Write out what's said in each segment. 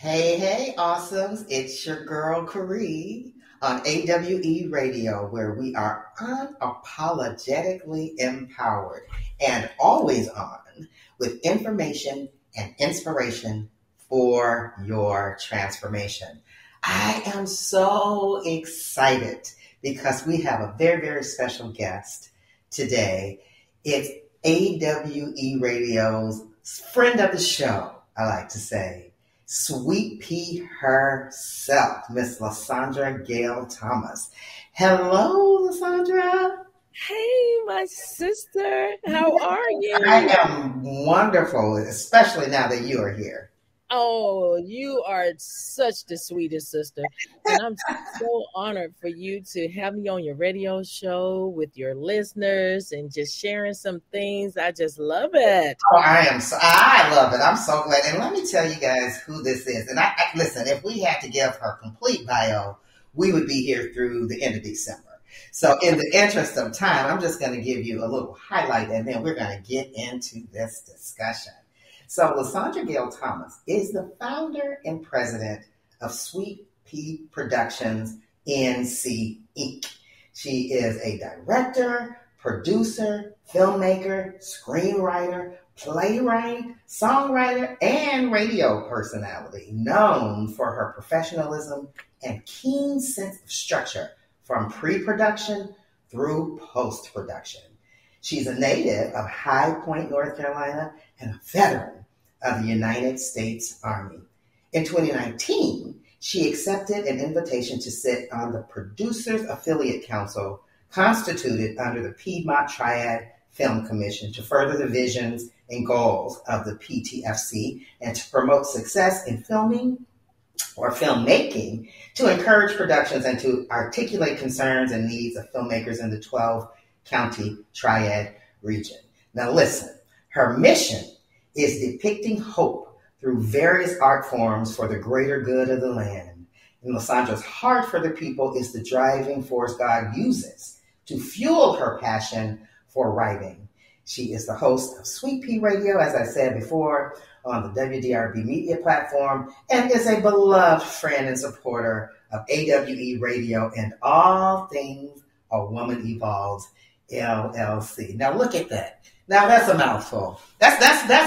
Hey, hey, awesomes. It's your girl, Caree, on AWE Radio, where we are unapologetically empowered and always on with information and inspiration for your transformation. I am so excited because we have a very, very special guest today. It's AWE Radio's friend of the show, I like to say. Sweet Pea herself, Miss LaSandra Gail Thomas. Hello, LaSandra. Hey, my sister. How are I you? am wonderful, especially now that you are here. Oh, you are such the sweetest sister. And I'm so honored for you to have me on your radio show with your listeners and just sharing some things. I just love it. Oh, I love it. I'm so glad. And let me tell you guys who this is. And listen, if we had to give her complete bio, we would be here through the end of December. So in the interest of time, I'm just going to give you a little highlight and then we're going to get into this discussion. So LaSandra Gail Thomas is the founder and president of Sweet Pea Productions NC Inc. She is a director, producer, filmmaker, screenwriter, playwright, songwriter, and radio personality, known for her professionalism and keen sense of structure from pre-production through post-production. She's a native of High Point, North Carolina, and a veteran of the United States Army. In 2019, she accepted an invitation to sit on the Producers Affiliate Council constituted under the Piedmont Triad Film Commission to further the visions and goals of the PTFC and to promote success in filming or filmmaking, to encourage productions and to articulate concerns and needs of filmmakers in the 12-county Triad region. Now listen, her mission is depicting hope through various art forms for the greater good of the land. And LaSandra's heart for the people is the driving force God uses to fuel her passion for writing. She is the host of Sweet Pea Radio, as I said before, on the WDRB media platform, and is a beloved friend and supporter of AWE Radio and all things A Woman Evolves LLC. Now look at that. Now that's a mouthful. That's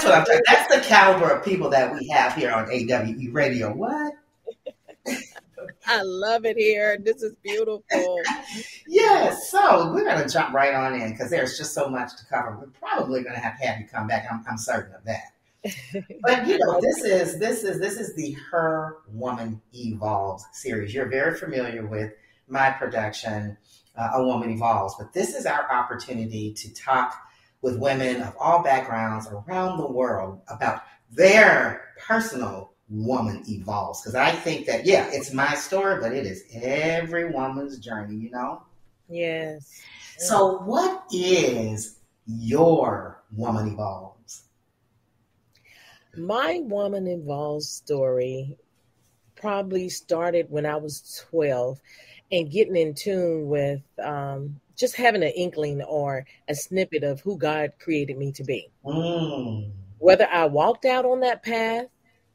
what I'm talking. That's the caliber of people that we have here on AWE Radio. What? I love it here. This is beautiful. Yes. So we're going to jump right on in because there's just so much to cover. We're probably going to have you come back. I'm certain of that. But this is the Her Woman Evolves series. You're very familiar with my production, A Woman Evolves, but this is our opportunity to talk with women of all backgrounds around the world about their personal woman evolves. Because I think that, it's my story, but it is every woman's journey, Yes. So what is your woman evolves? My woman evolves story probably started when I was 12 and getting in tune with just having an inkling or a snippet of who God created me to be. Whether I walked out on that path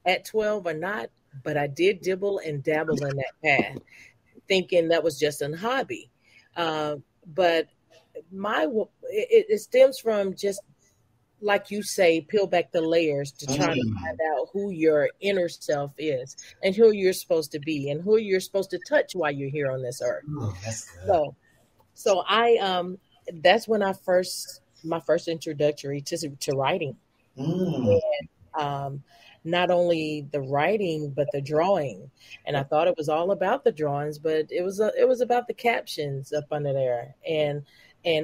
at 12 or not, but I did dibble and dabble in that path, thinking that was just a hobby. But it stems from just, like you say, peel back the layers to try to find out who your inner self is and who you're supposed to be and who you're supposed to touch while you're here on this earth. That's good. So that's when my first introductory to writing. And, not only the writing, but the drawing. And I thought it was all about the drawings, but it was about the captions up under there and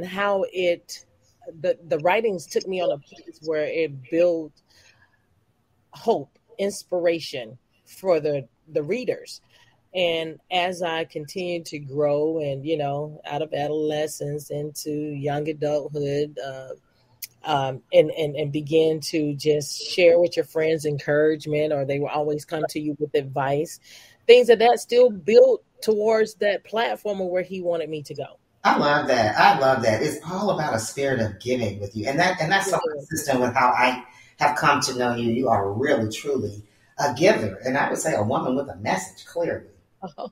how the writings took me on a place where it built hope, inspiration for the readers. And as I continued to grow and, out of adolescence into young adulthood, and begin to just share with your friends encouragement, or they will always come to you with advice, things of that still built towards that platform of where he wanted me to go. I love that. It's all about a spirit of giving with you. And that's so consistent with how I have come to know you. You are really, truly a giver, and I would say a woman with a message, clearly.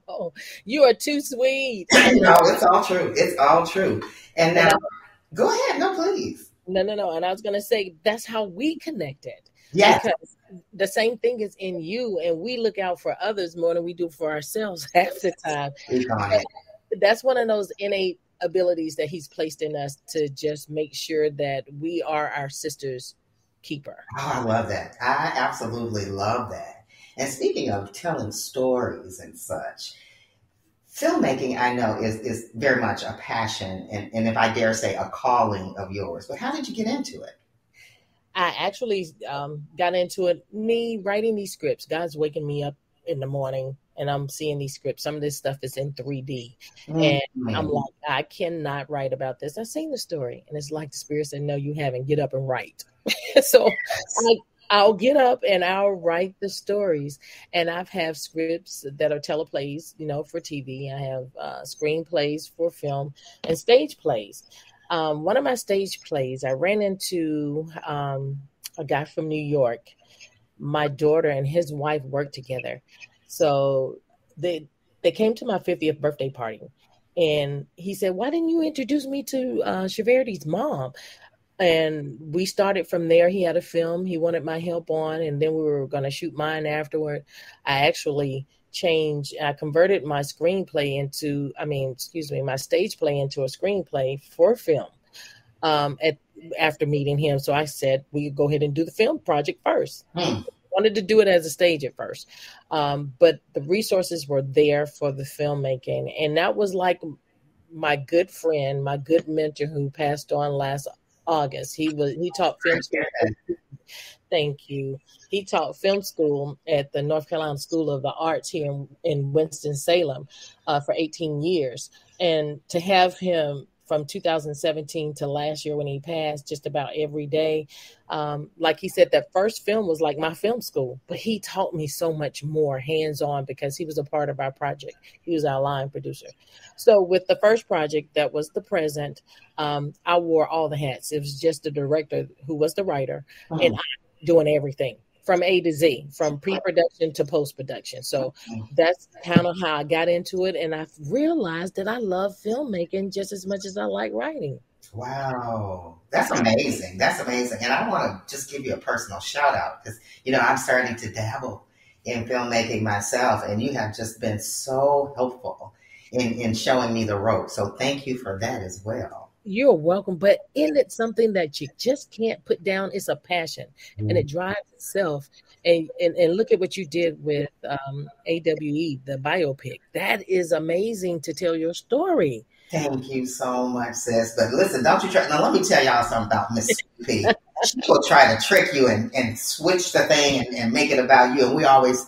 Oh, you are too sweet. No, it's all true. It's all true. And And now, I, go ahead. No, please. no. And I was going to say that's how we connected, Yes. because the same thing is in you, and we look out for others more than we do for ourselves half the time. Speak on it. That's one of those innate abilities that he's placed in us to just make sure that we are our sister's keeper. Oh, I love that. I absolutely love that. And speaking of telling stories and such, filmmaking, I know, is very much a passion and if I dare say, a calling of yours. But how did you get into it? I actually got into it, me writing these scripts. God's waking me up in the morning and I'm seeing these scripts. Some of this stuff is in 3D. And I'm Mm-hmm. like, I cannot write about this. I've seen the story. And it's like the spirit said, no, you haven't. Get up and write. So I'll get up and I'll write the stories. And I've have scripts that are teleplays, for TV. I have screenplays for film and stage plays. One of my stage plays, I ran into a guy from New York. My daughter and his wife worked together. So they came to my 50th birthday party. And he said, why didn't you introduce me to Cheverty's mom? And we started from there. He had a film he wanted my help on, and then we were going to shoot mine afterward. I actually I converted my my stage play into a screenplay for film after meeting him. So I said, we could go ahead and do the film project first. Hmm. Wanted to do it as a stage at first. But the resources were there for the filmmaking. And that was like my good friend, my good mentor who passed on last August. He taught film school. Thank you. He taught film school at the North Carolina School of the Arts here in Winston-Salem for 18 years. And to have him from 2017 to last year when he passed, just about every day, like he said, that first film was like my film school, but he taught me so much more hands-on because he was a part of our project. He was our line producer. So with the first project, that was The Present, I wore all the hats. It was just the director who was the writer, and I doing everything from A to Z, from pre-production to post-production. So that's kind of how I got into it. And I've realized that I love filmmaking just as much as I like writing. Wow. That's amazing. That's amazing. And I want to just give you a personal shout out because, I'm starting to dabble in filmmaking myself, and you have just been so helpful in showing me the ropes. So thank you for that as well. You're welcome. But isn't it something that you just can't put down? It's a passion and it drives itself. And look at what you did with AWE, the biopic. That is amazing to tell your story. Thank you so much, sis. But listen, don't you try. Now, let me tell y'all something about Miss P. She will try to trick you and switch the thing and make it about you. And we always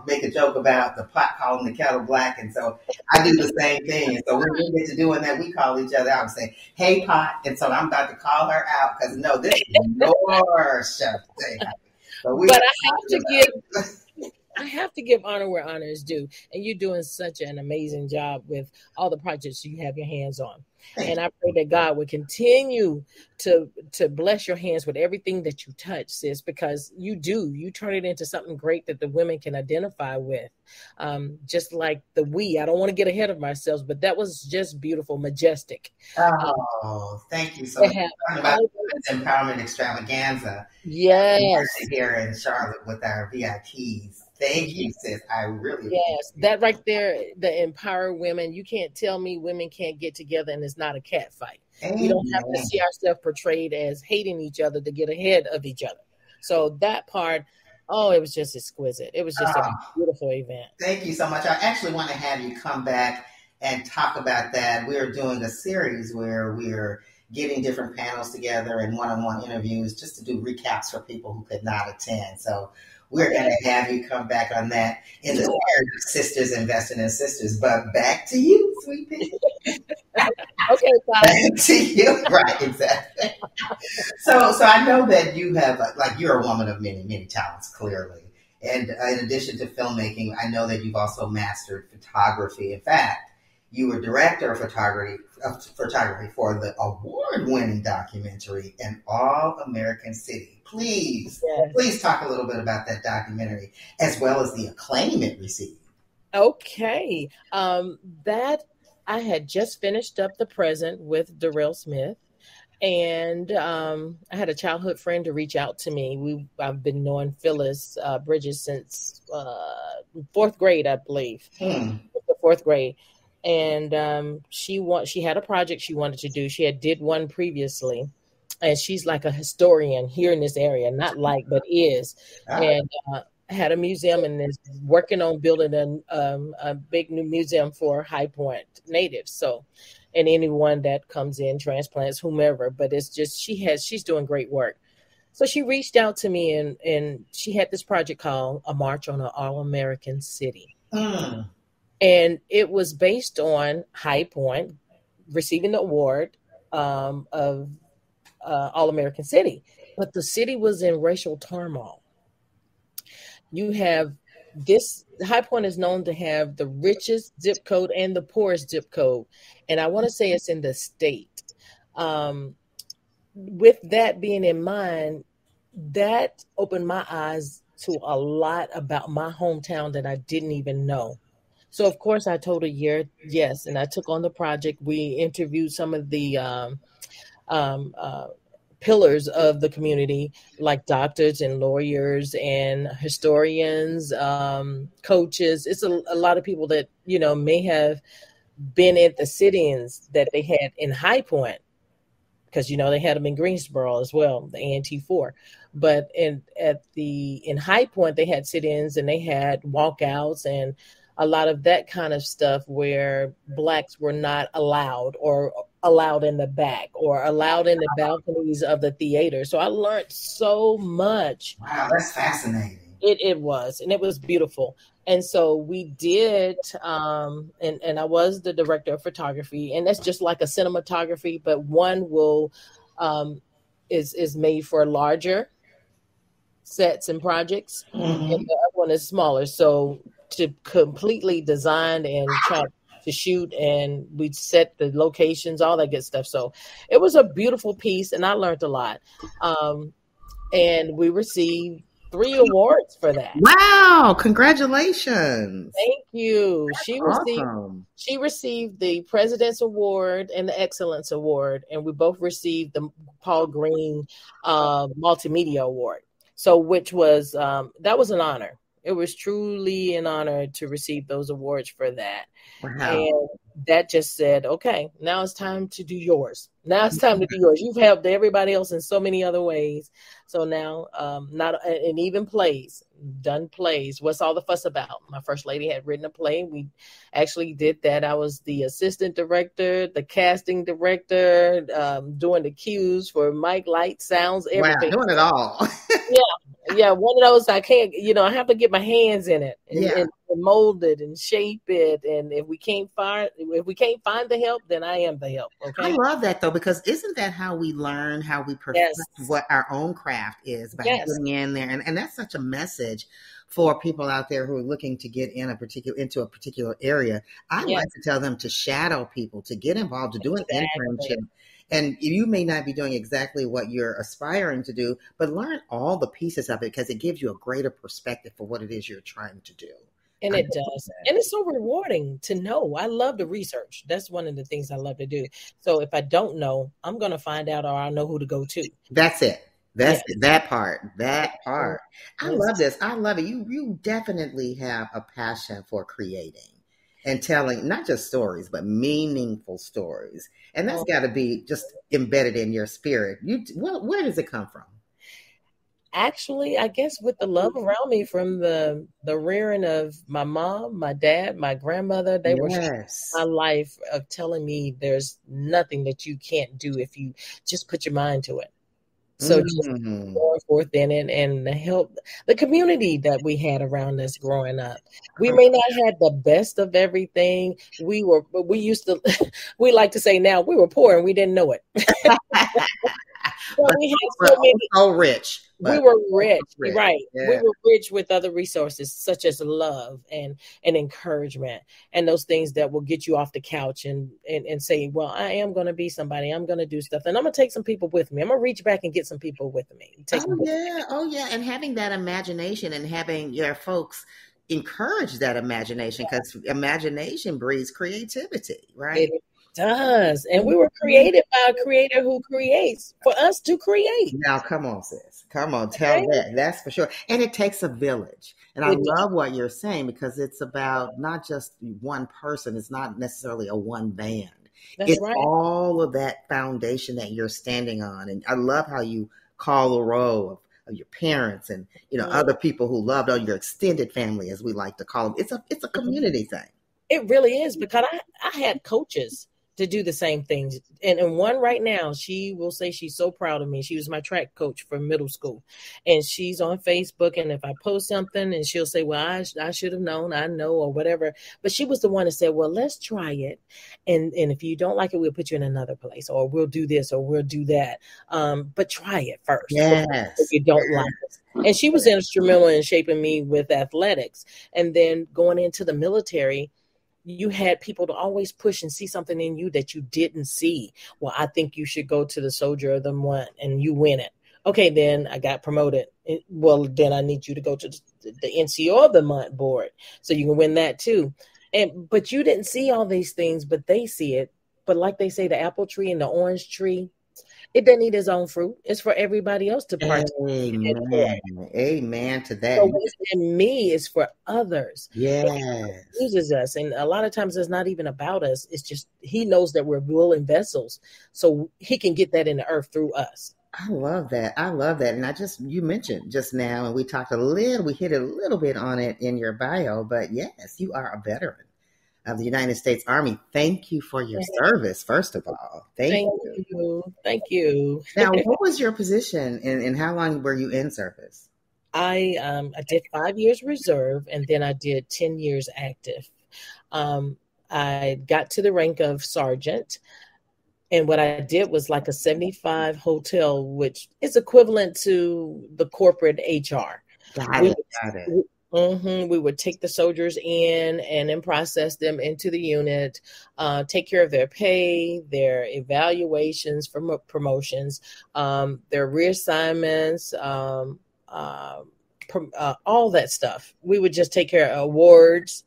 make a joke about the pot calling the kettle black. And so I do the same thing. And so when we get to doing that, we call each other out and say, hey, pot. And so I'm about to call her out because, no, this is your show. But I have to give honor where honor is due. And you're doing such an amazing job with all the projects you have your hands on. And I pray that God would continue to bless your hands with everything that you touch, sis, because you turn it into something great that the women can identify with. Just like I don't want to get ahead of myself, but that was just beautiful, majestic. Thank you so much. About Empowerment Extravaganza. Yes. Here in Charlotte with our VIPs. Thank you, sis. I really that right there, the empower women. You can't tell me women can't get together and it's not a cat fight. Amen. We don't have to see ourselves portrayed as hating each other to get ahead of each other. So that part, it was just exquisite. It was just a beautiful event. Thank you so much. I actually want to have you come back and talk about that. We're doing a series where we're getting different panels together and one-on-one interviews just to do recaps for people who could not attend. So we're going to have you come back on that in the spirit of Sisters Investing in Sisters. But back to you, sweet pea. Okay, fine. Back to you. Right, exactly. So I know that you have, you're a woman of many, many talents, clearly. And in addition to filmmaking, I know that you've also mastered photography. In fact, You were director of photography for the award-winning documentary An All-American City. Please, Yes. please talk a little bit about that documentary as well as the acclaim it received. Okay. That I had just finished up The Present with Darrell Smith. And I had a childhood friend to reach out to me. I've been knowing Phyllis Bridges since fourth grade, I believe, Hmm. the fourth grade. And she had a project she wanted to do. She had did one previously, and she's like a historian here in this area, not like, but is, Ah, and had a museum and is working on building a big new museum for High Point natives. So, and anyone that comes in, transplants, whomever. But it's just she's doing great work. So she reached out to me and she had this project called A March on an All American City. hmm. And it was based on High Point receiving the award of All American City. But the city was in racial turmoil. You have this High Point is known to have the richest zip code and the poorest zip code. And I want to say it's in the state. Um, with that being in mind, that opened my eyes to a lot about my hometown that I didn't even know. So of course I told her yes, and I took on the project. We interviewed some of the um, uh, pillars of the community, like doctors and lawyers and historians, coaches. It's a lot of people that may have been at the sit-ins that they had in High Point, because they had them in Greensboro as well, the ANT4. But in High Point, they had sit-ins and they had walkouts and a lot of that kind of stuff where blacks were not allowed or allowed in the back or allowed in the balconies of the theater. So I learned so much. Wow, that's fascinating. It was, and it was beautiful. And so we did, and I was the director of photography, and that's just like a cinematography, but one is made for larger sets and projects, and Hmm. the other one is smaller. So to completely design and try to shoot, and we'd set the locations, all that good stuff. So it was a beautiful piece, and I learned a lot. Um, and we received 3 awards for that. Wow, congratulations. Thank you. Awesome. She received the President's Award and the Excellence Award, and we both received the Paul Green Multimedia Award. So, which was that was an honor. It was truly an honor to receive those awards for that. Wow. And that just said, okay, now it's time to do yours. Now it's time to do yours. You've helped everybody else in so many other ways. So now, not and even plays, done plays. What's all the fuss about? My first lady had written a play. We actually did that. I was the assistant director, the casting director, doing the cues for mic, light, sounds, Wow, everything. doing it all. Yeah, one of those I can't, I have to get my hands in it Yeah. and mold it and shape it. And if we can't find the help, then I am the help. I Okay. love that though, because isn't that how we learn, how we perfect Yes. what our own craft is by Yes. getting in there? And that's such a message for people out there who are looking to get into a particular area. I Yes. like to tell them to shadow people, to get involved, to do an Exactly. internship. And you may not be doing exactly what you're aspiring to do, but learn all the pieces of it because it gives you a greater perspective for what it is you're trying to do. And I it love does. that. And it's so rewarding to know. I love the research. That's one of the things I love to do. So if I don't know, I'm going to find out, or I'll know who to go to. That's it. Yeah. That's it. That part. That part. I love Yes. this. I love it. You definitely have a passion for creating and telling not just stories, but meaningful stories. And that's Oh, got to be just embedded in your spirit. Where does it come from? actually, I guess with the love around me from the rearing of my mom, my dad, my grandmother, they were my Yes. life of telling me there's nothing that you can't do if you just put your mind to it. So just Mm. going forth in it and help the community that we had around us growing up. We may not have the best of everything. But we used to we like to say now we were poor and we didn't know it. But But we we're had so many. also rich. We But were also rich, rich. right? We Yeah. were rich with other resources such as love and encouragement and those things that will get you off the couch and say, well, I am going to be somebody. I'm going to do stuff, and I'm going to take some people with me. I'm going to reach back and get some people with me. Take them Oh with yeah. Oh yeah. And having that imagination and having your folks encourage that imagination because imagination breeds creativity, me. right? It does, and we were Mhm. created by a creator who creates for us to create. Now, come on, sis. Come on, tell Okay, that. That's for sure. And it takes a village. And I it does. love what you're saying because it's about not just one person, it's not necessarily a one band. That's It's right. all of that foundation that you're standing on. And I love how you call the role of your parents and Mhm. other people who loved or your extended family, as we like to call them. It's a community thing. It really is because I had coaches to do the same things. And one right now, she will say she's so proud of me. She was my track coach for middle school. And she's on Facebook. And if I post something and she'll say, well, I should have known, I know, or whatever. But she was the one that said, well, let's try it. And if you don't like it, we'll put you in another place or we'll do this or we'll do that. But try it first before Yes. you don't like it. And she was instrumental in shaping me with athletics. And then going into the military, you had people to always push and see something in you that you didn't see. Well, I think you should go to the Soldier of the Month and you win it. Okay, then I got promoted. Well, then I need you to go to the NCO of the Month board so you can win that too. But you didn't see all these things, but they see it. But like they say, the apple tree and the orange tree, it doesn't eat its own fruit. It's for everybody else to partake and enjoy. Amen. Amen to that. So what's in me is for others. Yes. Uses us, and a lot of times it's not even about us. It's just he knows that we're willing vessels, so he can get that in the earth through us. I love that. I love that. And you mentioned just now, and we hit a little bit on it in your bio, but yes, you are a veteran of the United States Army. Thank you for your service, first of all. Thank Thank you. you, thank you. Now, what was your position and how long were you in service? I did 5 years reserve, and then I did 10 years active. Um, I got to the rank of sergeant. And what I did was like a 75 hotel, which is equivalent to the corporate HR. Got We it. Got it. we would take the soldiers in and then process them into the unit, take care of their pay, their evaluations for promotions, their reassignments, all that stuff. We would just take care of awards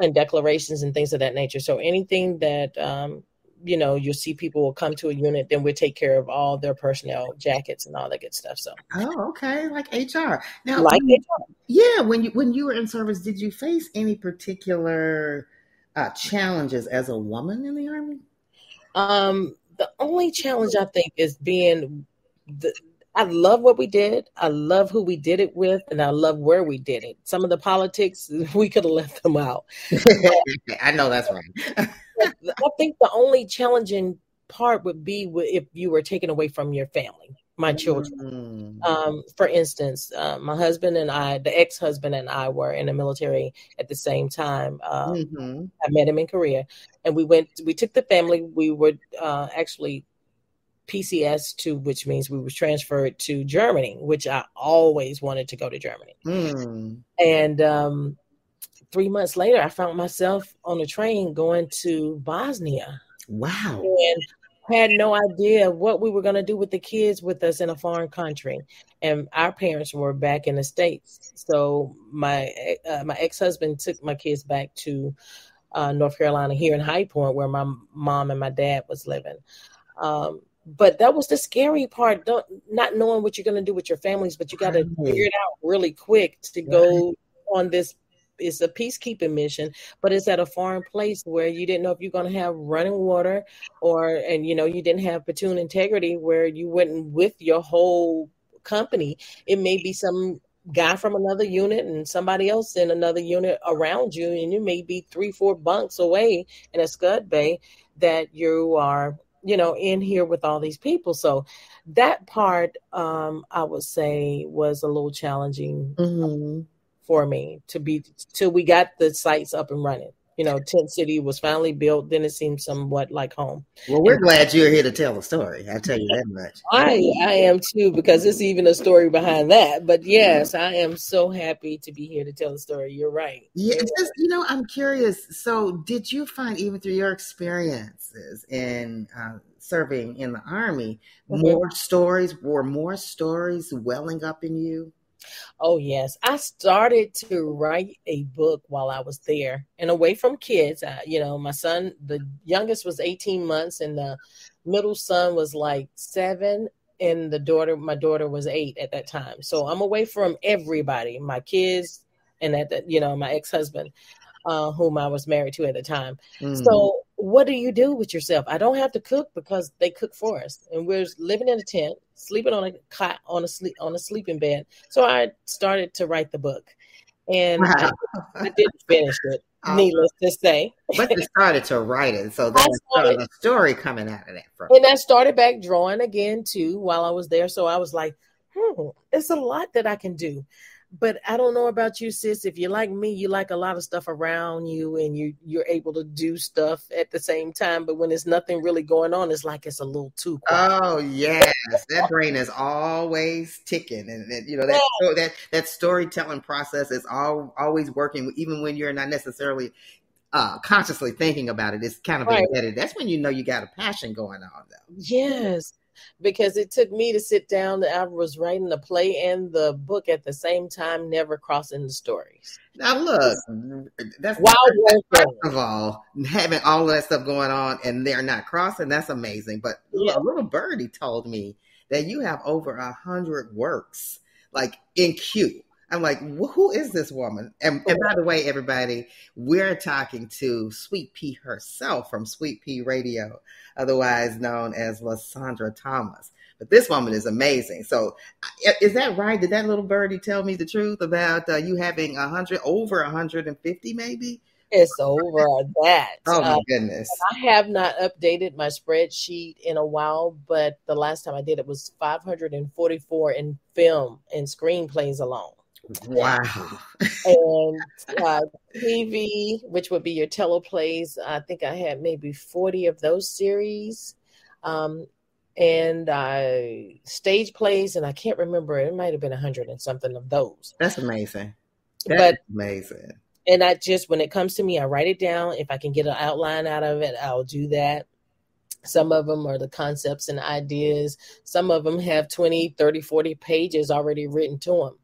and declarations and things of that nature. So anything that you'll see people will come to a unit, then we take care of all their personnel jackets and all that good stuff. So Oh, okay. Like HR. Now, like it. yeah, when you were in service, did you face any particular challenges as a woman in the Army? The only challenge I think is being I love what we did. I love who we did it with, and I love where we did it. Some of the politics, we could have left them out. I know that's right. I think the only challenging part would be if you were taken away from your family, my children. Mm. For instance, my husband and I, the ex-husband and I were in the military at the same time. Mm-hmm. I met him in Korea, and we took the family. We were actually PCS to, which means we were transferred to Germany, which I always wanted to go to Germany. Mm. And 3 months later, I found myself on a train going to Bosnia. Wow. And had no idea what we were going to do with the kids with us in a foreign country. And our parents were back in the States. So my ex-husband took my kids back to North Carolina, here in High Point, where my mom and my dad was living. But that was the scary part, not knowing what you're going to do with your families, but you got to figure it out really quick to go on this. It's a peacekeeping mission, but it's at a foreign place where you didn't know if you're going to have running water and you didn't have platoon integrity where you went with your whole company. It may be some guy from another unit and somebody else in another unit around you, and you may be 3-4 bunks away in a scud bay that you are in here with all these people. So that part, I would say, was a little challenging for me till we got the sites up and running. Tent City was finally built. Then it seemed somewhat like home. Well, we're And glad you're here to tell the story. I tell you that much. I am too, because there's even a story behind that. But yes, I am so happy to be here to tell the story. You're right. Yeah, it's just, I'm curious. So, did you find, even through your experiences in serving in the Army, Mhm. were more stories welling up in you? Oh, yes. I started to write a book while I was there and away from kids. My son, the youngest was 18 months, and the middle son was like 7. And my daughter was 8 at that time. So I'm away from everybody, my kids, and my ex-husband, whom I was married to at the time. Mm. So what do you do with yourself? I don't have to cook because they cook for us, and we're living in a tent, sleeping on a cot, on a sleeping bed. So I started to write the book, and I, Wow. I didn't finish it. Uh, Needless to say, but you started to write it, so I there's started, a story coming out of that from and I started back drawing again too while I was there. So I was like, it's a lot that I can do. But I don't know about you, sis. If you're like me, you like a lot of stuff around you, and you're able to do stuff at the same time. But when there's nothing really going on, it's like it's a little too quiet. Oh yes, that brain is always ticking, and that storytelling process is always working, even when you're not necessarily consciously thinking about it. It's kind of Right. embedded. That's when you know you got a passion going on, though. Yes. Because it took me to sit down. I was writing the play and the book at the same time, never crossing the stories. Now look, that's While first working. of all, having all of that stuff going on and they're not crossing, that's amazing. But Yeah. a little birdie told me that you have over 100 works, like in queue. I'm like, who is this woman? And by the way, everybody, we're talking to Sweet Pea herself from Sweet Pea Radio, otherwise known as LaSandra Thomas. But this woman is amazing. So, is that right? Did that little birdie tell me the truth about you having over 150, maybe? It's over that. Oh my goodness! I have not updated my spreadsheet in a while, but the last time I did it was 544 in film and screenplays alone. Wow. And TV, which would be your teleplays, I think I had maybe 40 of those series. And stage plays, and I can't remember, it might have been 100 and something of those. That's amazing. That's amazing. And when it comes to me, I write it down. If I can get an outline out of it, I'll do that. Some of them are the concepts and ideas. Some of them have 20, 30, 40 pages already written to them.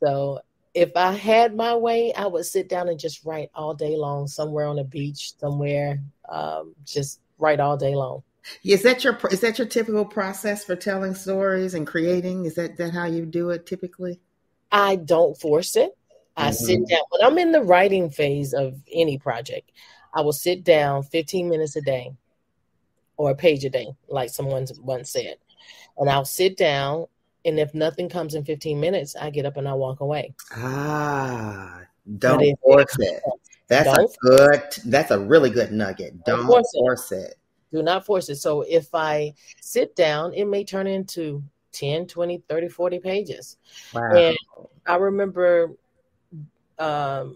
So if I had my way, I would sit down and just write all day long, somewhere on a beach, somewhere, just write all day long. Is that your typical process for telling stories and creating? Is that how you do it typically? I don't force it. I sit down when I'm in the writing phase of any project. I will sit down 15 minutes a day or a page a day, like someone once said. And I'll sit down, and if nothing comes in 15 minutes, I get up and I walk away. Don't force it. That's a really good nugget. Don't force it. Do not force it. So if I sit down, it may turn into 10, 20, 30, 40 pages. Wow. And I remember God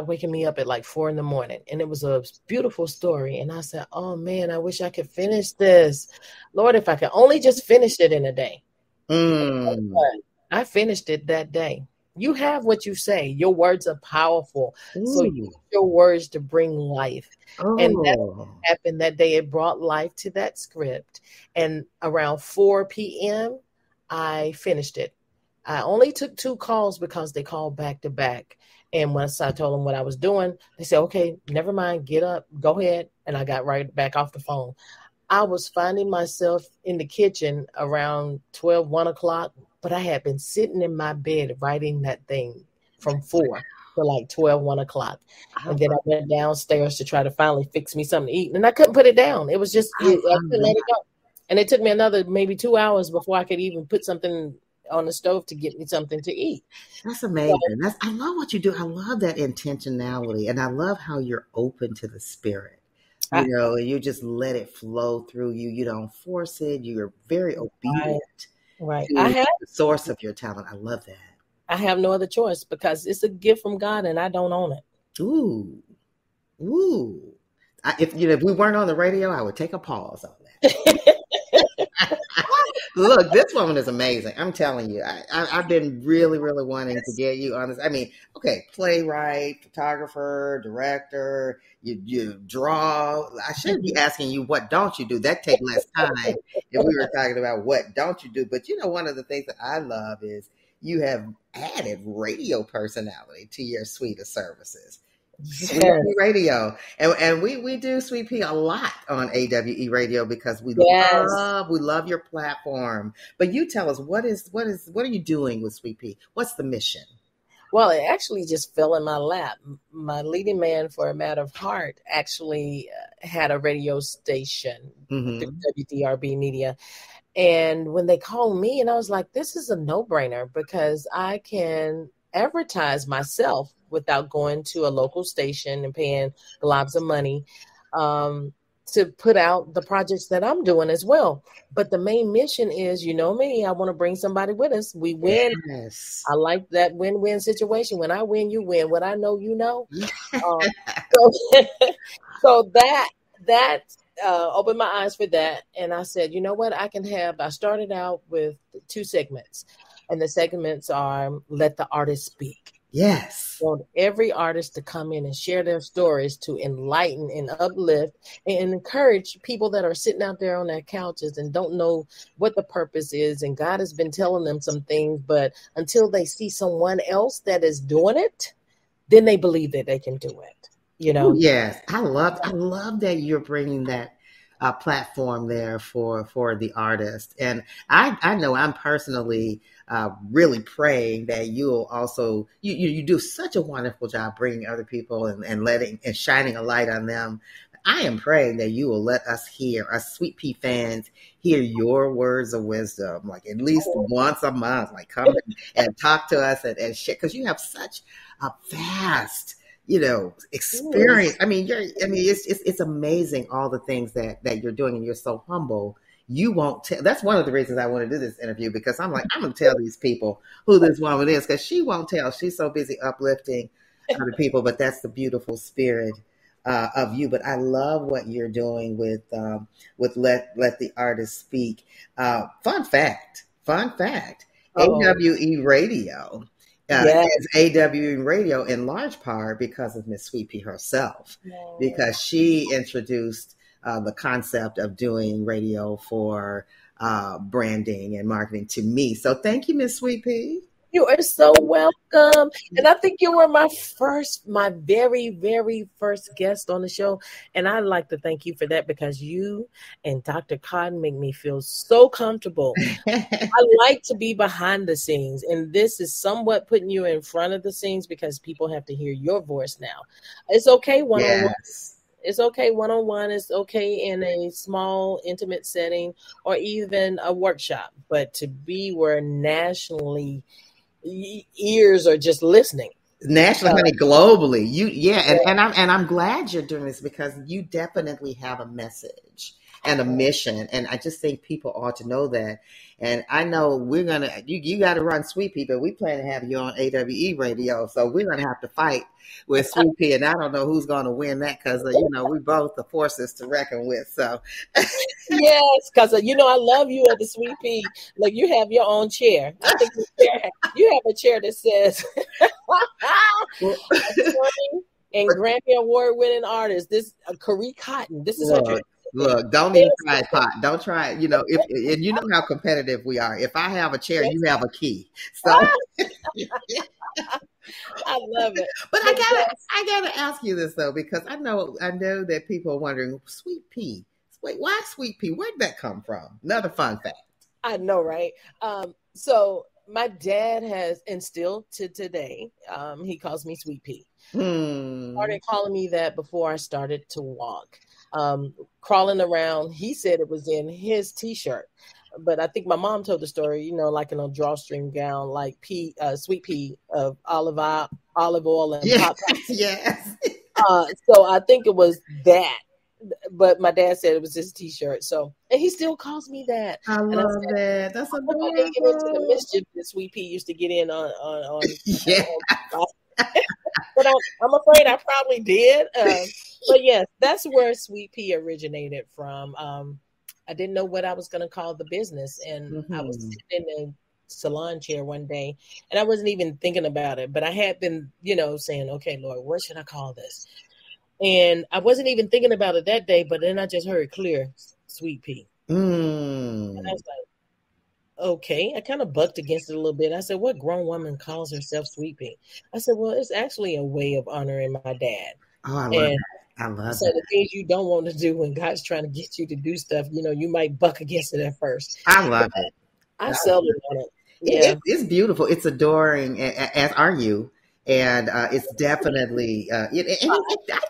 waking me up at like 4 a.m, and it was a beautiful story. And I said, oh man, I wish I could finish this. Lord, if I could only just finish it in a day. I finished it that day. You have what you say. Your words are powerful. So use your words to bring life. And that happened that day. It brought life to that script. And around 4 p.m., I finished it. I only took 2 calls because they called back to back. And once I told them what I was doing, they said, okay, never mind, get up, go ahead. And I got right back off the phone. I was finding myself in the kitchen around 12, 1 o'clock, but I had been sitting in my bed writing that thing from 4 to like 12, 1 o'clock. And then I went downstairs to try to finally fix me something to eat. And I couldn't put it down. It was just, I couldn't let it go. And it took me another maybe 2 hours before I could even put something on the stove to get me something to eat. That's amazing. I love what you do. I love that intentionality. And I love how you're open to the spirit. You just let it flow through you. You don't force it. You're very obedient to the source of your talent. I love that. I have no other choice because it's a gift from God and I don't own it. Ooh. Ooh. If we weren't on the radio, I would take a pause on that. Look, this woman is amazing. I'm telling you, I've been really, really wanting to get you on this. I mean, okay, playwright, photographer, director, you draw. I shouldn't be asking you what don't you do. That take less time if we were talking about what don't you do. But one of the things that I love is you have added radio personality to your suite of services. Sweet Yes. Pea Radio, and we do Sweet Pea a lot on AWE Radio because Yes. we love your platform. But you tell us what are you doing with Sweet Pea? What's the mission? Well, it actually just fell in my lap. My leading man for A Matter of Heart actually had a radio station through WDRB Media. And when they called me, and I was like, this is a no-brainer because I can advertise myself without going to a local station and paying globs of money to put out the projects that I'm doing as well. But the main mission is, me, I want to bring somebody with us. We win. Yes. I like that win-win situation. When I win, you win. What I know, you know. So that opened my eyes for that. And I said, you know what, I started out with 2 segments. And the segments are Let the Artist Speak. Yes. I want every artist to come in and share their stories to enlighten and uplift and encourage people that are sitting out there on their couches and don't know what the purpose is. And God has been telling them some things, but until they see someone else that is doing it, then they believe that they can do it. Ooh, yes. I love that you're bringing that platform there for the artist. And I know I'm personally really praying that you'll also, you do such a wonderful job bringing other people and letting and shining a light on them. I am praying that you will let us Sweet Pea fans, hear your words of wisdom, like at least once a month, like come and talk to us and share, because you have such a vast experience. I mean, it's amazing all the things that you're doing, and you're so humble. You won't tell. That's one of the reasons I want to do this interview, because I'm like, I'm going to tell these people who this woman is, because she won't tell. She's so busy uplifting other people, but that's the beautiful spirit of you. But I love what you're doing with Let the Artist Speak. Fun fact, AWE Radio. Is AWE Radio in large part because of Miss Sweet Pea herself, because she introduced the concept of doing radio for branding and marketing to me. So thank you, Miss Sweet Pea. You are so welcome. And I think you were my very, very first guest on the show. And I'd like to thank you for that, because you and Dr. Cotton make me feel so comfortable. I like to be behind the scenes. And this is somewhat putting you in front of the scenes because people have to hear your voice now. It's okay one-on-one. Yes. It's okay one-on-one. It's okay in a small, intimate setting or even a workshop. But to be where nationally ears are just listening. Nationally, honey, globally. And I'm glad you're doing this, because you definitely have a message and a mission. And I just think people ought to know that. And I know you got to run Sweet Pea, but we plan to have you on AWE Radio. So we're going to have to fight with Sweet Pea. And I don't know who's going to win that, because, we both the forces to reckon with. So. Yes, because, I love you at the Sweet Pea. Like, you have your own chair. I think you have a chair that says, and Grammy Award winning artist, this Kari Cotton. This is her chair. Look, don't even try it, pot. Don't try it. And you know how competitive we are. If I have a chair, you have a key. So I love it. But I gotta ask you this though, because I know that people are wondering, Sweet Pea. Wait, why Sweet Pea? Where did that come from? Another fun fact. I know, right? So my dad has, and still to today, he calls me Sweet Pea. Started calling me that before I started to walk. Crawling around, he said it was in his t-shirt, but I think my mom told the story, like in a drawstring gown, like Sweet Pea of olive oil and pop. Yes. So I think it was that, but my dad said it was his t-shirt. So, and he still calls me that. I love that. That's adorable. I didn't get into the mischief that Sweet Pea used to get in on yeah. But I'm afraid I probably did. But yes, that's where Sweet Pea originated from. I didn't know what I was going to call the business, and I was Hmm. sitting in the salon chair one day, and I wasn't even thinking about it, but I had been, saying, "Okay, Lord, what should I call this?" And I wasn't even thinking about it that day, but then I just heard clear Sweet Pea, and I Mm. was like, "Okay." I kind of bucked against it a little bit. I said, "What grown woman calls herself Sweet Pea?" I said, "Well, it's actually a way of honoring my dad." Oh, I love And that. I love so that. the things you don't want to do when God's trying to get you to do stuff, you might buck against it at first. I But love it. I settled on it. It, Yeah. it's beautiful. It's adoring, as are you. And it's definitely, I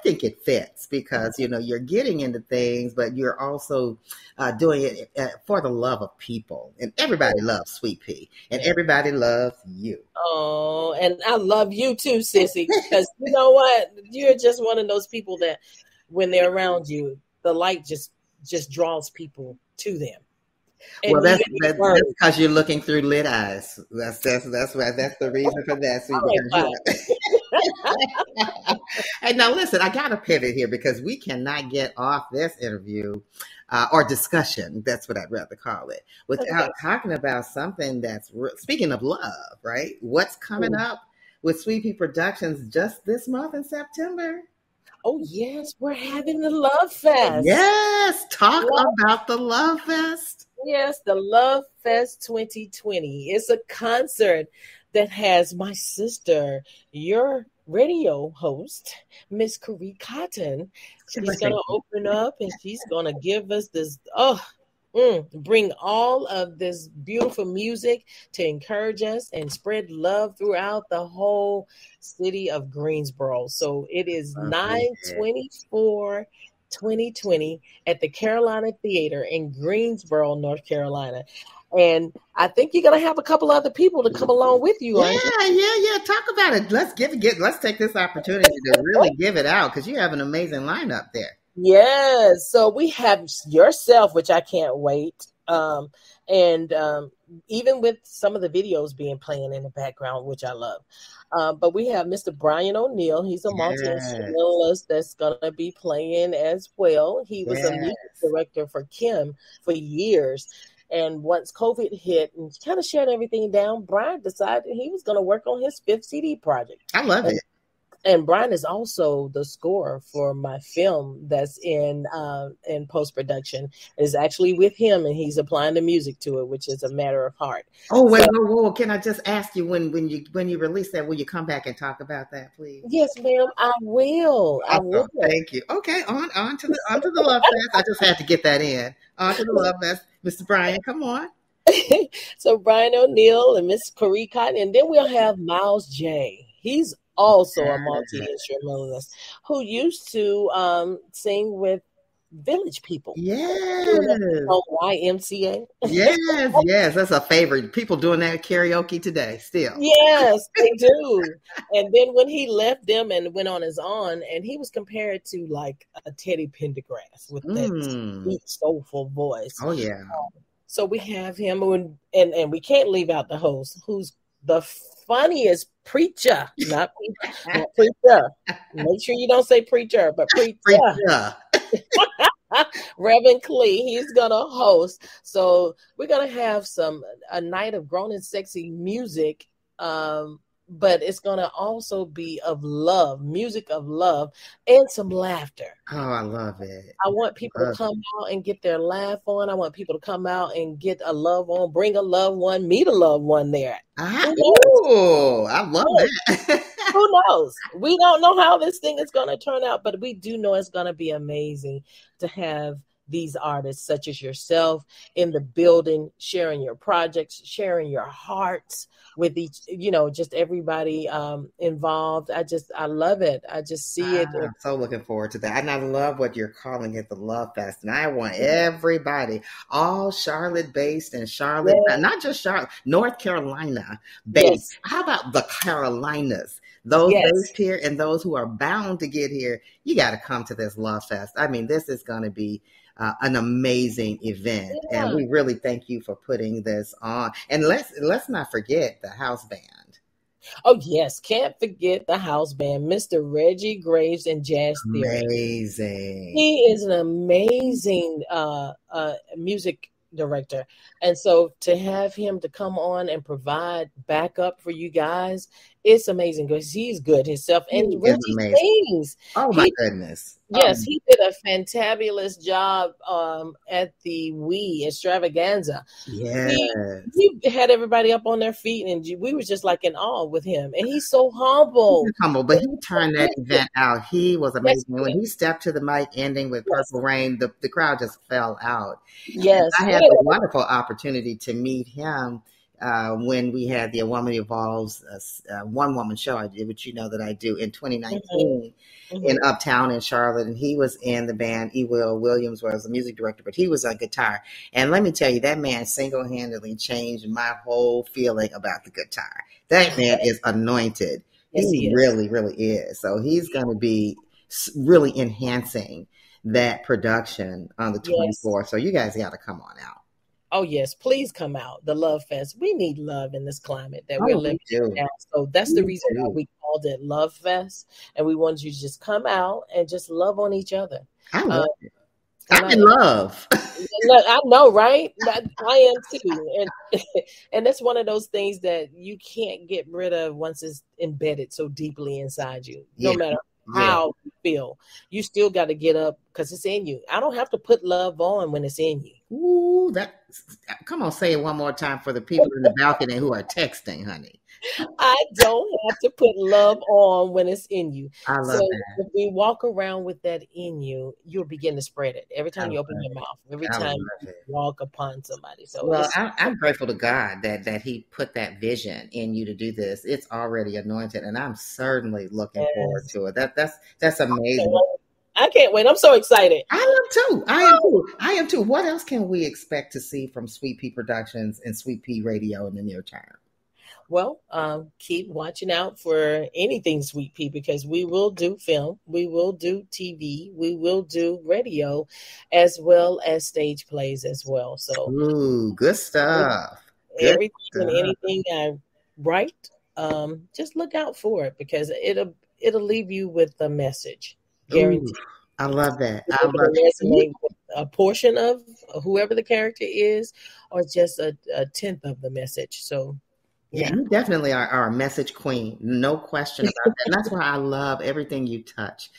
think it fits because, you're getting into things, but you're also doing it for the love of people. And everybody loves Sweet Pea, and Yeah. everybody loves you. Oh, and I love you too, Sissy, because you know what? You're just one of those people that when they're around you, the light just draws people to them. Well, And even your that's words. because you're looking through lit eyes. That's why that's the reason for that, sweet. All right, Because fine. hey, now listen, I got to pivot here because we cannot get off this interview or discussion. That's what I'd rather call it, without Okay. talking about something that's speaking of love, right? What's coming Mm. up with Sweet Pea Productions just this month in September? Oh yes, we're having the Love Fest. Yes, talk Love about the Love Fest. Yes, the Love Fest 2020. It's a concert that has my sister, your radio host, Miss Corrie Cotton. She's going Thank to you. open up and she's going to give us this, bring all of this beautiful music to encourage us and spread love throughout the whole city of Greensboro. So it is Love it. 9/24, 2020 at the Carolina Theater in Greensboro, North Carolina. And I think you're going to have a couple other people to come along with you, Yeah, aren't you? yeah. Talk about it. Let's take this opportunity to really give it out because you have an amazing lineup there. Yes. So we have yourself, which I can't wait. And even with some of the videos being playing in the background, which I love. But we have Mr. Brian O'Neill. He's a Yes, multi-instrumentalist that's going to be playing as well. He was a yes. music director for Kim for years. And once COVID hit and kind of shut everything down, Brian decided he was going to work on his fifth CD project. I love And it. and Brian is also the score for my film that's in post production. Is actually with him, and he's applying the music to it, which is a matter of heart. Oh wait, So whoa. Can I just ask you when you release that, will you come back and talk about that, please? yes, ma'am, I will. I Awesome. will. Thank you. Okay, on to the Love Fest. I just had to get that in. On to the Love Fest. Mr. Brian, come on. So Brian O'Neill and Miss Corrie Cotton, and then we'll have Miles J. He's also a multi instrumentalist who used to sing with Village People. Yes. From YMCA. Yes. That's a favorite. People doing that karaoke today still. Yes, they do. And then when he left them and went on his own, and he was compared to like a Teddy Pendergrass with that Mm. sweet, soulful voice. Oh yeah. So we have him, and we can't leave out the host, who's the funniest preacher, not preacher. Make sure you don't say preacher, but preacher. Preacher. Reverend Clee, he's gonna host. So we're gonna have a night of grown and sexy music. But it's gonna also be of love, music of love, and some laughter. Oh, I love it. I want people to come out and get their laugh on. I want people to come out and get a loved one, bring a loved one, meet a loved one there. Who knows? Ooh, I love that. Who knows? We don't know how this thing is going to turn out, but we do know it's going to be amazing to have these artists such as yourself in the building, sharing your projects, sharing your hearts with each, just everybody involved. I love it. I just see it. I'm so looking forward to that. And I love what you're calling it, the Love Fest. And I want everybody, all Charlotte based and Charlotte, Yes. not just Charlotte, North Carolina based. Yes. How about the Carolinas? Those Yes. based here and those who are bound to get here, you got to come to this Love Fest. I mean, this is going to be an amazing event, and Yeah. we really thank you for putting this on. And let's not forget the house band. Oh yes, can't forget the house band, Mr. Reggie Graves and Jazz Theory. Amazing. He is an amazing music director. And so to have him to come on and provide backup for you guys, it's amazing because he's good himself. He And is Reggie amazing. sings. Oh my He goodness. Yes, he did a fantabulous job at the We Extravaganza. He Yes. he had everybody up on their feet, and we were just like in awe with him. And he's so He's humble, humble, but but he he's so turned that gifted. event out. He was Yes, amazing. he When did. he stepped to the mic, ending with Yes, Purple Rain, the crowd just fell out. And yes, I had the wonderful opportunity to meet him when we had the A Woman Evolves one woman show I did, which you know that I do in hmm 2019 in hmm Uptown in Charlotte. And he was in the band. E. Will Williams was the music director, but he was on guitar. And let me tell you, that man single handedly changed my whole feeling about the guitar. That man is anointed. yes, He he is. really, really is. So he's going to be really enhancing that production on the Yes. 24th. So you guys got to come on out. Oh, yes. Please come out. The Love Fest. We need love in this climate that we're Oh, we living in do. now. So that's the We reason why do. we called it Love Fest. And we wanted you to just come out and just love on each other. I Uh, love it. and I'm in love. look, I know, right? I am too. And and that's one of those things that you can't get rid of once it's embedded so deeply inside you. No Yeah. matter Yeah. how you feel, you still got to get up because it's in you. I don't have to put love on when it's in you. Ooh, that. Come on, say it one more time for the people in the balcony who are texting, honey. I don't have to put love on when it's in you. I So love that. if we walk around with that in you, you'll begin to spread it every I time you love open your it. mouth, every I love time you it. walk upon somebody. So Well, it's I'm grateful to God that He put that vision in you to do this. It's already anointed, and I'm certainly looking forward yes. to it. That's Can't amazing. wait. I can't wait. I'm so excited. I am too. I am too. I am too. What else can we expect to see from Sweet Pea Productions and Sweet Pea Radio in the near term? Well, keep watching out for anything Sweet Pea because we will do film, we will do TV, we will do radio, as well as stage plays as well. So Ooh, good stuff. Good everything and stuff. anything I write, just look out for it because it'll leave you with a message, Ooh, guaranteed. I love that. It's I either love to you. resonate with a portion of whoever the character is, or just a tenth of the message. So, Yeah, yeah. you definitely are a message queen, no question about that. And that's why I love everything you touch.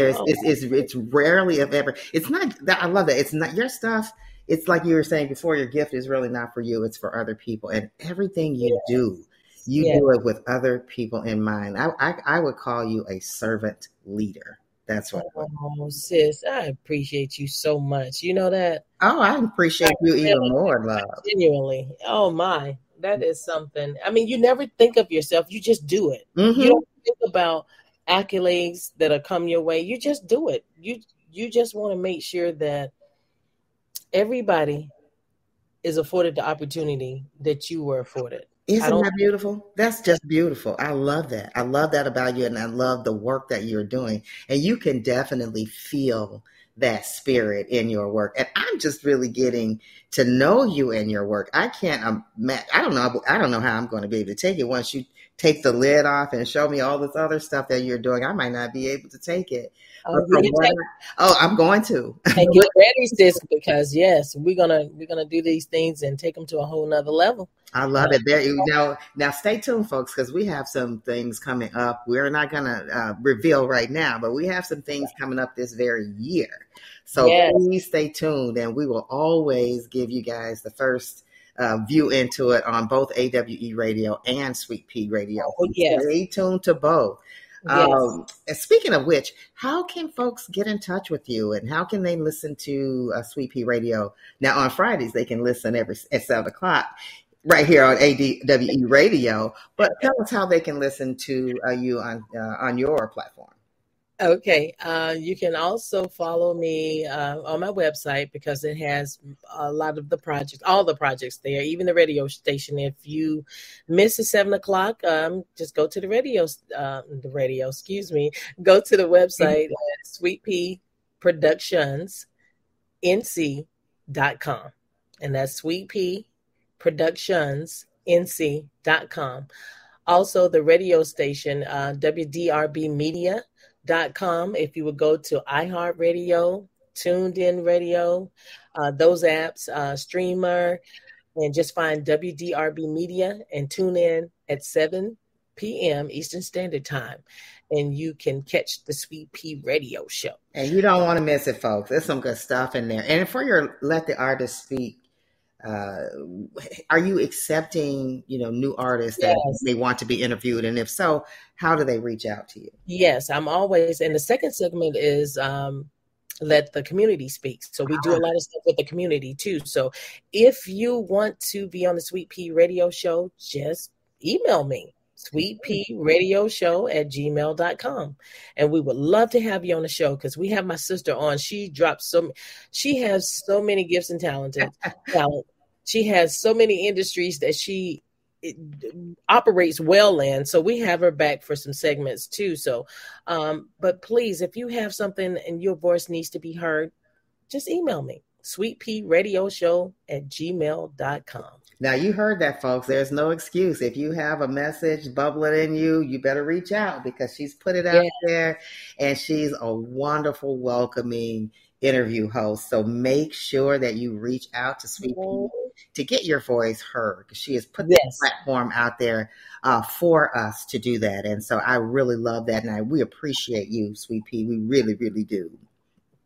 Oh, It's rarely if ever. It's not that I love that. It's not your stuff. It's like you were saying before. Your gift is really not for you. It's for other people. And everything yes, you yes. do it with other people in mind. I would call you a servant leader. That's what. Oh, sis, I appreciate you so much. You know that? Oh, I I appreciate you even really, more, love. genuinely. Oh my, that is something. I mean, you never think of yourself. You just do it. You Mm-hmm. don't think about accolades that'll come your way. You just do it. You just want to make sure that everybody is afforded the opportunity that you were afforded. I Isn't don't. that beautiful? That's just beautiful. I love that. I love that about you, and I love the work that you're doing. And you can definitely feel that spirit in your work. And I'm just really getting to know you and your work. I can't. I don't know. I don't know how I'm going to be able to take it once you take the lid off and show me all this other stuff that you're doing. I might not be able to take it. But You from can what take I'm going to. and get ready, sis, because yes, we're gonna do these things and take them to a whole nother level. I Uh, love it. There you know. Now, stay tuned, folks, because we have some things coming up. We're not going to reveal right now, but we have some things coming up this very year. So yes. please stay tuned, and we will always give you guys the first view into it on both AWE Radio and Sweet Pea Radio. Oh, So yes. stay tuned to both. Yes. And speaking of which, how can folks get in touch with you, and how can they listen to Sweet Pea Radio? Now, on Fridays, they can listen at 7 o'clock right here on ADWE Radio. But tell us how they can listen to you on your platform. Okay. You can also follow me on my website because it has a lot of the projects, all the projects there, even the radio station. If you miss the 7 o'clock, just go to excuse me, go to the website at Sweet Pea Productions NC.com. And that's Sweet Pea Productions NC.com. Also, the radio station, WDRBmedia.com. If you would go to iHeartRadio, Tuned In Radio, those apps, Streamer, and just find WDRB Media and tune in at 7 p.m. Eastern Standard Time. And you can catch the Sweet Pea Radio Show. And you don't want to miss it, folks. There's some good stuff in there. And for your Let the Artist Speak, are you accepting, new artists that Yes. may want to be interviewed? And if so, how do they reach out to you? Yes, I'm always, and the second segment is let the community speak. So we do a lot of stuff with the community too. So if you want to be on the Sweet Pea Radio Show, just email me, sweetpearadioshow@gmail.com. And we would love to have you on the show because we have my sister on. She has so many gifts and talent. She has so many industries that she operates well in. So we have her back for some segments too. So, but please, if you have something and your voice needs to be heard, just email me, sweetpearadioshow@gmail.com. Now, you heard that, folks. There's no excuse. If you have a message bubbling in you, you better reach out because she's put it out there, and she's a wonderful, welcoming interview host. So make sure that you reach out to Sweet Pea to get your voice heard, because she has put this platform out there for us to do that. And so I really love that, and we appreciate you, Sweet Pea. We really, really do.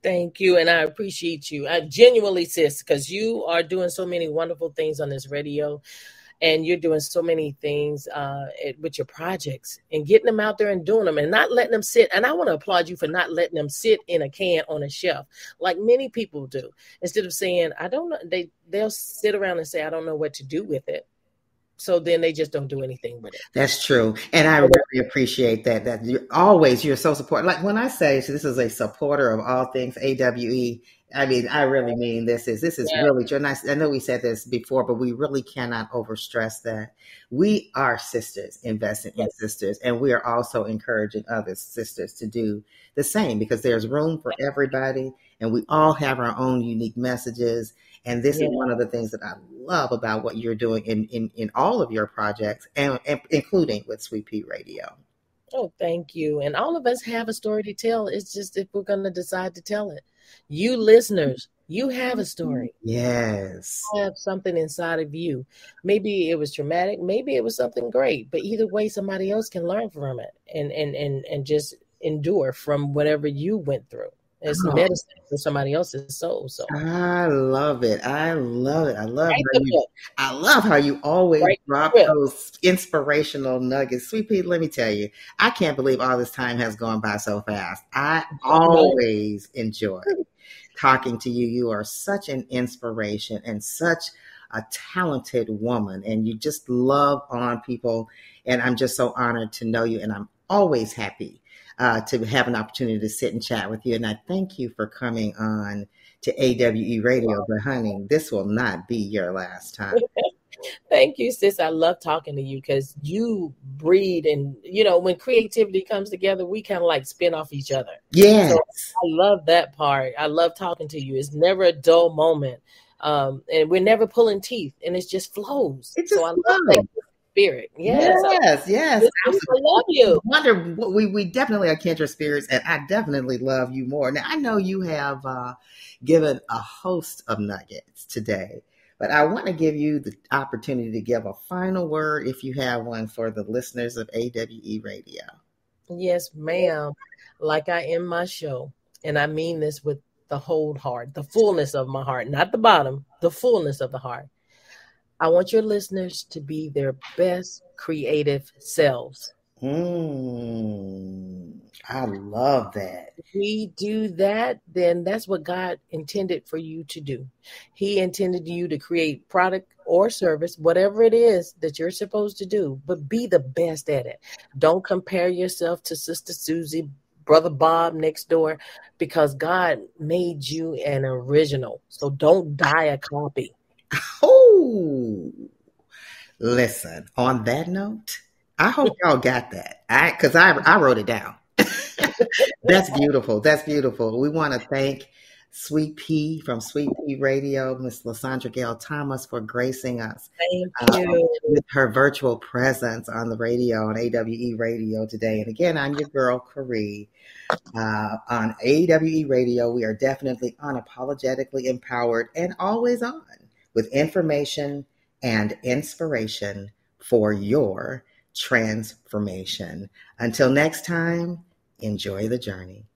Thank you, and I appreciate you. I genuinely, sis, because you are doing so many wonderful things on this radio, and you're doing so many things with your projects and getting them out there and doing them and not letting them sit. And I want to applaud you for not letting them sit in a can on a shelf like many people do. Instead of saying, I don't know, they'll sit around and say, I don't know what to do with it. So then they just don't do anything with it. That's true. And I really appreciate that you're so supportive. Like when I say this is a supporter of all things AWE, I mean, I really mean this is really true. And I know we said this before, but we really cannot overstress that. We are sisters investing in sisters, and we are also encouraging other sisters to do the same because there's room for everybody, and we all have our own unique messages. And this is one of the things that I love about what you're doing in all of your projects, and including with Sweet Pea Radio. Oh, thank you. And all of us have a story to tell. It's just if we're going to decide to tell it. You listeners, you have a story. Yes. You have something inside of you. Maybe it was traumatic. Maybe it was something great. But either way, somebody else can learn from it and just endure from whatever you went through. It's medicine for somebody else's soul. So I love it. I love how you always drop those inspirational nuggets. Sweet Pea, let me tell you, I can't believe all this time has gone by so fast. I always enjoy talking to you. You are such an inspiration and such a talented woman, and you just love on people. And I'm just so honored to know you, and I'm always happy to have an opportunity to sit and chat with you. And I thank you for coming on to AWE Radio. But honey, this will not be your last time. Thank you, sis. I love talking to you because you breed, and when creativity comes together, we kind of like spin off each other. Yes. So I love that part. I love talking to you. It's never a dull moment. And we're never pulling teeth, and it just flows. It just I love that spirit. Yes. Yes. I love you. We definitely are kindred spirits, and I definitely love you more. Now, I know you have given a host of nuggets today, but I want to give you the opportunity to give a final word, if you have one, for the listeners of AWE Radio. Yes, ma'am. Like I end my show, and I mean this with the whole heart, the fullness of my heart, not the bottom, the fullness of the heart. I want your listeners to be their best creative selves. I love that. If we do that, then that's what God intended for you to do. He intended you to create product or service, whatever it is that you're supposed to do, but be the best at it. Don't compare yourself to Sister Susie, Brother Bob next door, because God made you an original. So don't die a copy. Oh, listen, on that note, I hope y'all got that. Because I wrote it down. That's beautiful. That's beautiful. We want to thank Sweet Pea from Sweet Pea Radio, Miss LaSandra Gail Thomas, for gracing us Thank you. with her virtual presence on the radio, on AWE Radio today. And again, I'm your girl, Caree. On AWE Radio, we are definitely unapologetically empowered and always on with information and inspiration for your transformation. Until next time, enjoy the journey.